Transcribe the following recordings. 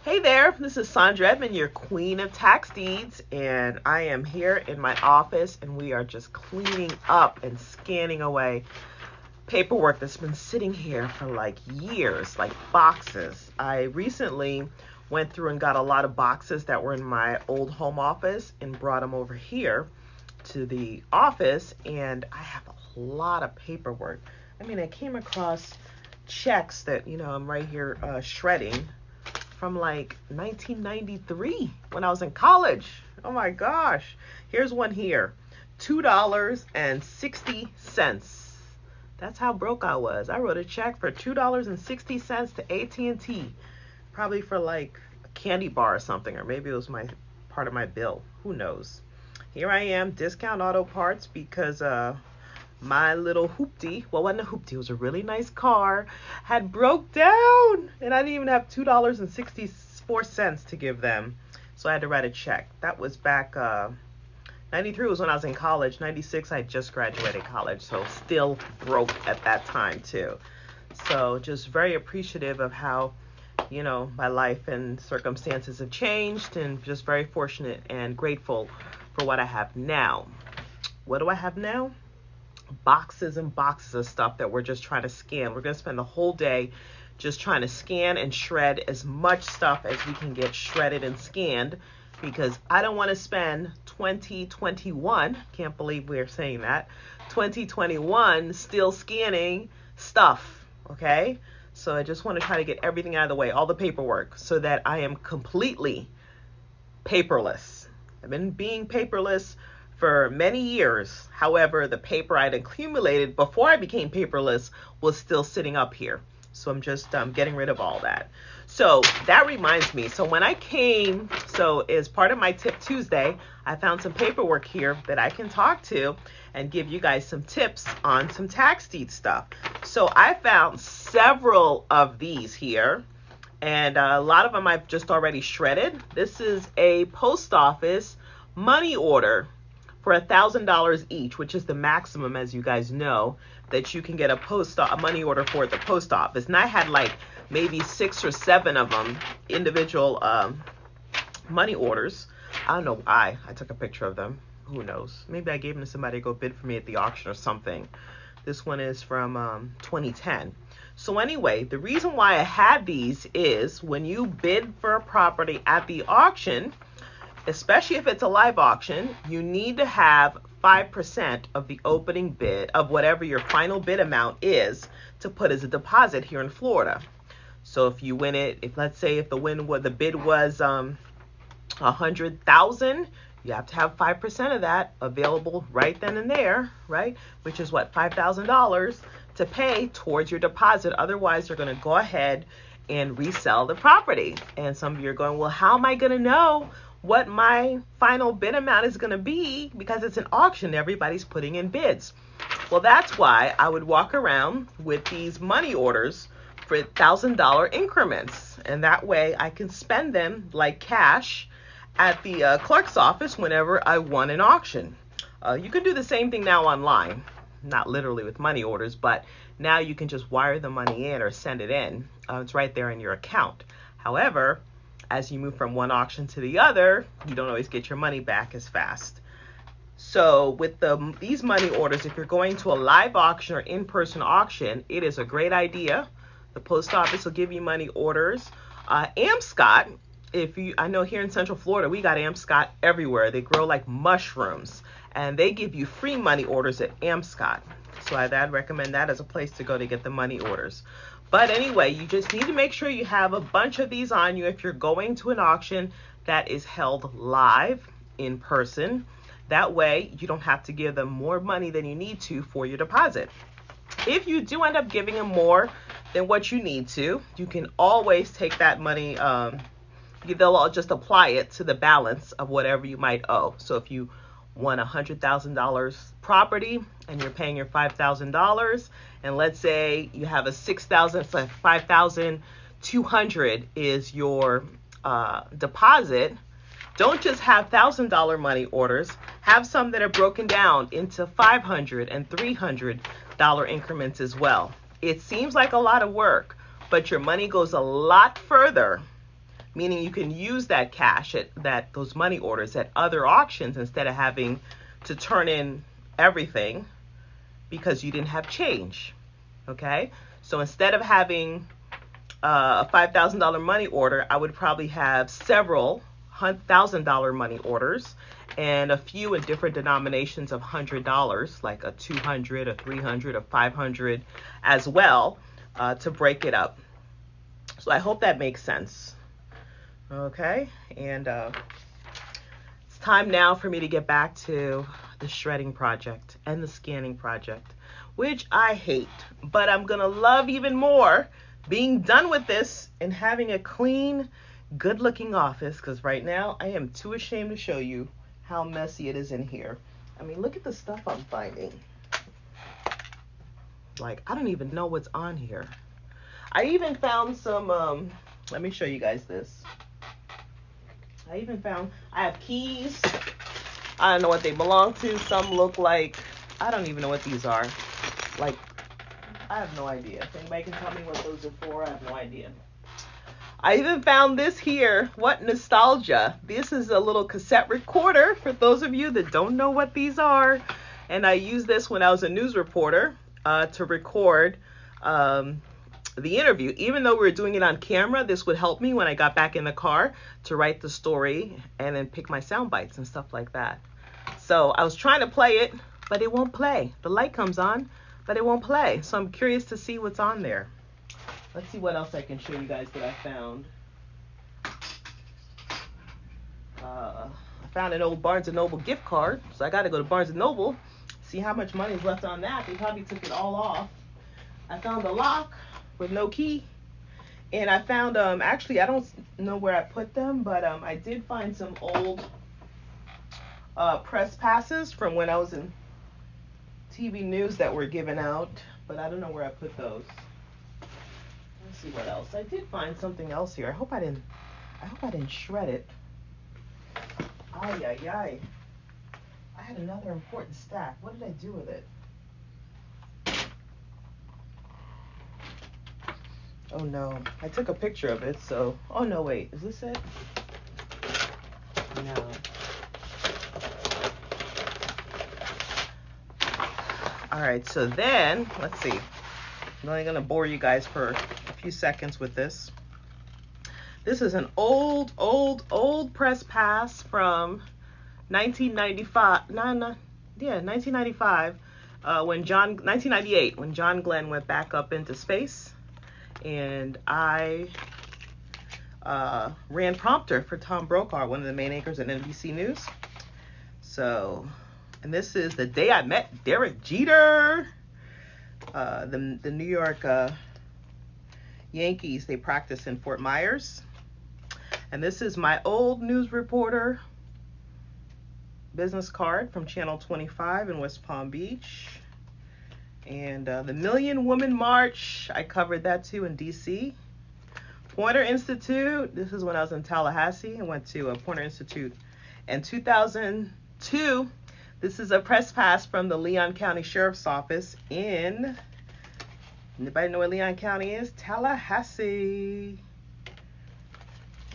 Hey there, this is Sandra Edmond, your queen of tax deeds, and I am here in my office and we are just cleaning up and scanning away paperwork that's been sitting here for like years, like boxes. I recently went through and got a lot of boxes that were in my old home office and brought them over here to the office, and I have a lot of paperwork. I came across checks that, I'm right here shredding from like 1993 when I was in college. Oh my gosh. Here's one here. $2.60. That's how broke I was. I wrote a check for $2.60 to AT&T, probably for like a candy bar or something, or maybe it was my part of my bill. Who knows? Here I am, Discount Auto Parts, because my little hoopty, well, it wasn't a hoopty, it was a really nice car, had broke down, and I didn't even have $2.64 to give them, so I had to write a check. That was back 93 was when I was in college. 96 I just graduated college, so still broke at that time too. So just very appreciative of how my life and circumstances have changed, and just very fortunate and grateful for what I have now. What do I have now? Boxes and boxes of stuff that we're just trying to scan. We're going to spend the whole day just trying to scan and shred as much stuff as we can get shredded and scanned, because I don't want to spend 2021, can't believe we're saying that, 2021 still scanning stuff, okay? So I just want to try to get everything out of the way, all the paperwork, so that I am completely paperless. I've been being paperless for many years. However, the paper I'd accumulated before I became paperless was still sitting up here. So I'm just getting rid of all that. So that reminds me. So when I came, so as part of my Tip Tuesday, I found some paperwork here that I can talk to and give you guys some tips on some tax deed stuff. So I found several of these here, and a lot of them I've just already shredded. This is a post office money order for $1,000 each, which is the maximum, as you guys know, that you can get a money order for at the post office. And I had like maybe 6 or 7 of them, individual money orders. I don't know why I took a picture of them. Who knows? Maybe I gave them to somebody to go bid for me at the auction or something. This one is from 2010. So anyway, the reason why I had these is when you bid for a property at the auction, especially if it's a live auction, you need to have 5% of the opening bid of whatever your final bid amount is to put as a deposit here in Florida. So if you win it, let's say the bid was $100,000, you have to have 5% of that available right then and there, right? Which is what, $5,000 to pay towards your deposit. Otherwise, they're going to go ahead and resell the property. And some of you are going, well, how am I going to know what my final bid amount is going to be, because it's an auction, everybody's putting in bids? Well, that's why I would walk around with these money orders for $1,000 increments, and that way I can spend them like cash at the clerk's office whenever I won an auction. You can do the same thing now online, not literally with money orders, but now you can just wire the money in or send it in. It's right there in your account. However, as you move from one auction to the other, you don't always get your money back as fast. So with these money orders, if you're going to a live auction or in-person auction, it is a great idea. The post office will give you money orders. Amscot, I know here in Central Florida, we got Amscot everywhere. They grow like mushrooms, and they give you free money orders at Amscot. So I'd recommend that as a place to go to get the money orders. But anyway, you just need to make sure you have a bunch of these on you if you're going to an auction that is held live in person. That way, you don't have to give them more money than you need to for your deposit. If you do end up giving them more than what you need to, you can always take that money. They'll all just apply it to the balance of whatever you might owe. So if you won $100,000 property and you're paying your $5,000, and let's say you have a $6,000, so $5,200 is your deposit. Don't just have $1,000 money orders. Have some that are broken down into $500 and $300 increments as well. It seems like a lot of work, but your money goes a lot further meaning you can use that cash those money orders at other auctions instead of having to turn in everything because you didn't have change. Okay, so instead of having a $5,000 money order, I would probably have several $1,000 money orders and a few in different denominations of $100, like a 200, a 300, a 500 as well, to break it up. So I hope that makes sense. Okay, and it's time now for me to get back to the shredding project and the scanning project, which I hate, but I'm gonna love even more being done with this and having a clean, good-looking office, because right now I am too ashamed to show you how messy it is in here. I mean, look at the stuff I'm finding. Like, I don't even know what's on here. I even found some, let me show you guys this. I have keys. I don't know what they belong to. Some look like, I don't even know what these are. Like, I have no idea. If anybody can tell me what those are for, I have no idea. I even found this here. What nostalgia. This is a little cassette recorder for those of you that don't know what these are. And I used this when I was a news reporter to record the interview. Even though we were doing it on camera, this would help me when I got back in the car to write the story and then pick my sound bites and stuff like that. So I was trying to play it, but it won't play. The light comes on, but it won't play. So I'm curious to see what's on there. Let's see what else I can show you guys that I found. I found an old Barnes & Noble gift card, so I got to go to Barnes & Noble, see how much money is left on that. They probably took it all off. I found a lock with no key. And I found, actually, I don't know where I put them, but I did find some old press passes from when I was in TV news that were given out, but I don't know where I put those. Let's see what else. I did find something else here. I hope I didn't shred it. Ay, ay, ay. I had another important stack. What did I do with it? Oh no, I took a picture of it, so, oh no, wait, is this it? No. All right, so then, let's see. I'm only gonna bore you guys for a few seconds with this. This is an old press pass from 1995, 1995, 1998, when John Glenn went back up into space. And I ran prompter for Tom Brokaw, one of the main anchors at NBC News. So, and this is the day I met Derek Jeter. The New York Yankees, they practice in Fort Myers. And this is my old news reporter business card from Channel 25 in West Palm Beach. And the Million Woman March, I covered that too in DC. Poynter Institute, this is when I was in Tallahassee. I went to a Poynter Institute in 2002. This is a press pass from the Leon County Sheriff's Office in, anybody know where Leon County is? Tallahassee.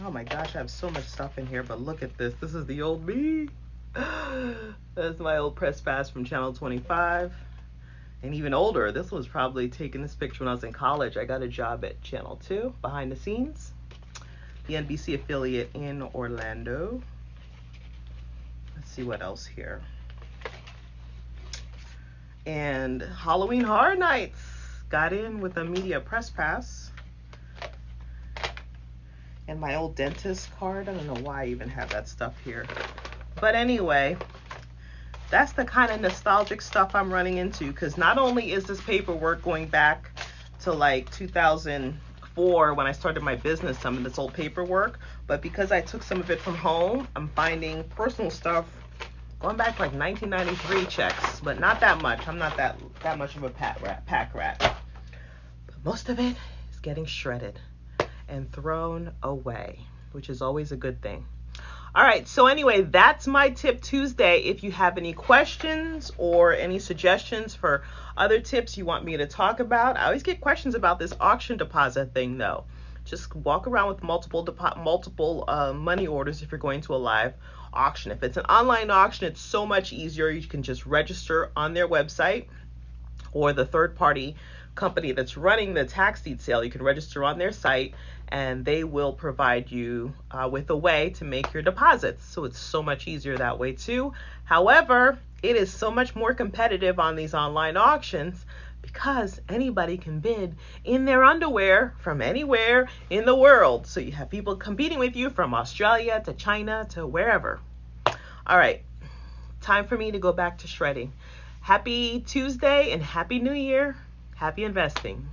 Oh my gosh, I have so much stuff in here, but look at this. This is the old me. That's my old press pass from Channel 25. And even older, this was probably taking this picture when I was in college. I got a job at Channel 2, behind the scenes, the NBC affiliate in Orlando. Let's see what else here. And Halloween Horror Nights, got in with a media press pass. And my old dentist card. I don't know why I even have that stuff here. But anyway, that's the kind of nostalgic stuff I'm running into, because not only is this paperwork going back to like 2004 when I started my business, some of this old paperwork, but because I took some of it from home, I'm finding personal stuff going back to like 1993 checks, but not that much. I'm not that much of a pack rat. But most of it is getting shredded and thrown away, which is always a good thing. All right, so anyway, that's my Tip Tuesday. If you have any questions or any suggestions for other tips you want me to talk about, I always get questions about this auction deposit thing though. Just walk around with multiple money orders if you're going to a live auction. If it's an online auction, it's so much easier. You can just register on their website, or the third party company that's running the tax deed sale. You can register on their site, and they will provide you with a way to make your deposits. So it's so much easier that way too. However, it is so much more competitive on these online auctions because anybody can bid in their underwear from anywhere in the world. So you have people competing with you from Australia to China to wherever. All right, time for me to go back to shredding. Happy Tuesday and Happy New Year. Happy investing.